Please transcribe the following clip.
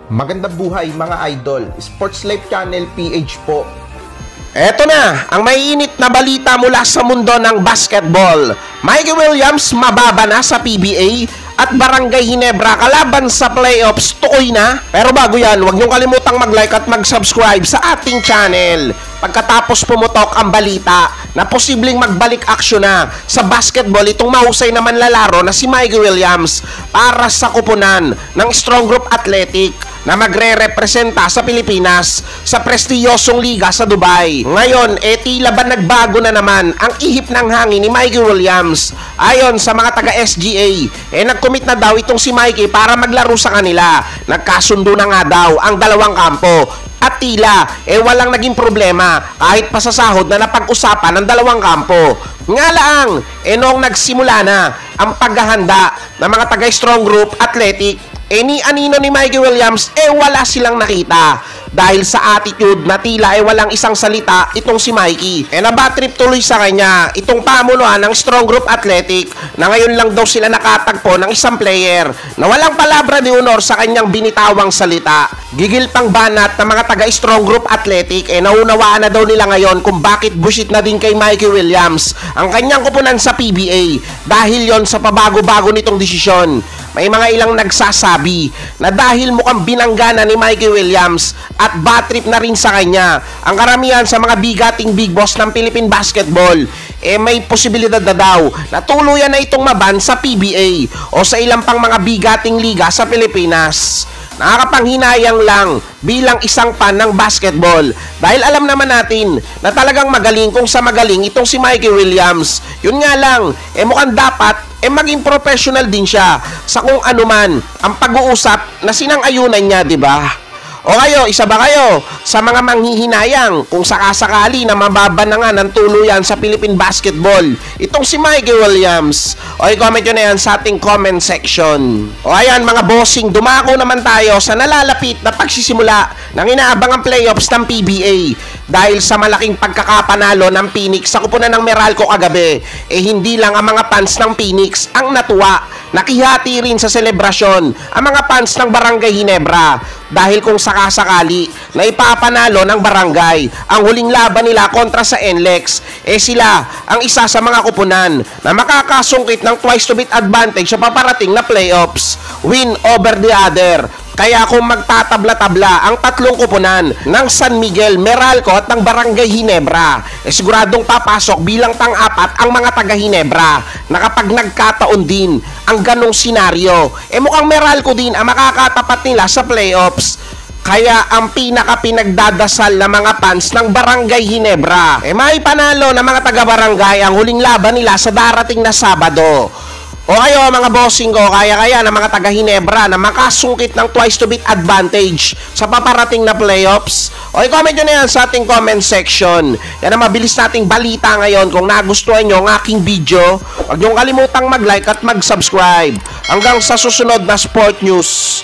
Magandang buhay mga idol, Sports Life Channel PH po. Eto na, ang maiinit na balita mula sa mundo ng basketball. Mikey Williams mababa na sa PBA at Barangay Ginebra kalaban sa playoffs tukoy na. Pero bago yan, huwag niyong kalimutang mag-like at mag-subscribe sa ating channel. Pagkatapos pumutok ang balita na posibleng magbalik aksyon na sa basketball itong mahusay na manlalaro na si Mikey Williams para sa kupunan ng Strong Group Athletic na magre-representa sa Pilipinas sa prestiyosong liga sa Dubai. Ngayon, tila ba nagbago na naman ang ihip ng hangin ni Mikey Williams? Ayon sa mga taga-SGA, nag-commit na daw itong si Mikey para maglaro sa kanila. Nagkasundo na nga daw ang dalawang kampo. At tila, walang naging problema kahit pa sa sahod na napag-usapan ng dalawang kampo. Nga lang, noong nagsimula na ang paghahanda ng mga taga-Strong Group Athletic, ni anino ni Mikey Williams, wala silang nakita. Dahil sa attitude na tila walang isang salita itong si Mikey. Nabatrip tuloy sa kanya itong pamunuan ng Strong Group Athletic na ngayon lang daw sila nakatagpo ng isang player na walang palabra de honor sa kanyang binitawang salita. Gigil pang banat ng mga taga-Strong Group Athletic, naunawaan na daw nila ngayon kung bakit busit na din kay Mikey Williams ang kanyang kupunan sa PBA dahil yon sa pabago-bago nitong desisyon. May mga ilang nagsasabi na dahil mukhang binanggana ni Mikey Williams at bad trip na rin sa kanya ang karamihan sa mga bigating big boss ng Philippine Basketball, may posibilidad na daw na tuluyan na itong maban sa PBA o sa ilang pang mga bigating liga sa Pilipinas. Nakakapanghinayang lang bilang isang fan ng basketball dahil alam naman natin na talagang magaling kung sa magaling itong si Mikey Williams. Yun nga lang, mukhang dapat maging professional din siya sa kung anuman ang pag-uusap na sinang-ayunan niya, di ba? O kayo, isa ba kayo sa mga manghihinayang kung sakasakali na mababa na nga ng tuluyan sa Philippine Basketball itong si Mikey Williams? O i-comment nyo na yan sa ating comment section. O ayan mga bossing, dumako naman tayo sa nalalapit na pagsisimula ng inaabangang playoffs ng PBA. Dahil sa malaking pagkakapanalo ng Phoenix sa kupunan ng Meralco kagabi, hindi lang ang mga fans ng Phoenix ang natuwa. Nakihati rin sa selebrasyon ang mga fans ng Barangay Ginebra dahil kung sakasakali na ipapanalo ng Barangay ang huling laban nila kontra sa NLEX, sila ang isa sa mga kupunan na makakasungkit ng twice to beat advantage sa paparating na playoffs, win over the other. Kaya kung magtatabla-tabla ang tatlong kupunan ng San Miguel, Meralco at ng Barangay Ginebra, siguradong papasok bilang tang-apat ang mga taga-Ginebra na kapag nagkataon din ang ganong senaryo, mukhang Meralco din ang makakatapat nila sa playoffs. Kaya ang pinaka-pinagdadasal na mga fans ng Barangay Ginebra, may panalo na mga taga-barangay ang huling laban nila sa darating na Sabado. O kayo mga bossing ko, kaya-kaya ng mga taga-Ginebra na makasungkit ng twice to beat advantage sa paparating na playoffs? O i-comment nyo na yan sa ating comment section. Yan ang mabilis nating balita ngayon. Kung nagustuhan nyo ang aking video, huwag nyo kalimutang mag-like at mag-subscribe. Hanggang sa susunod na sport news.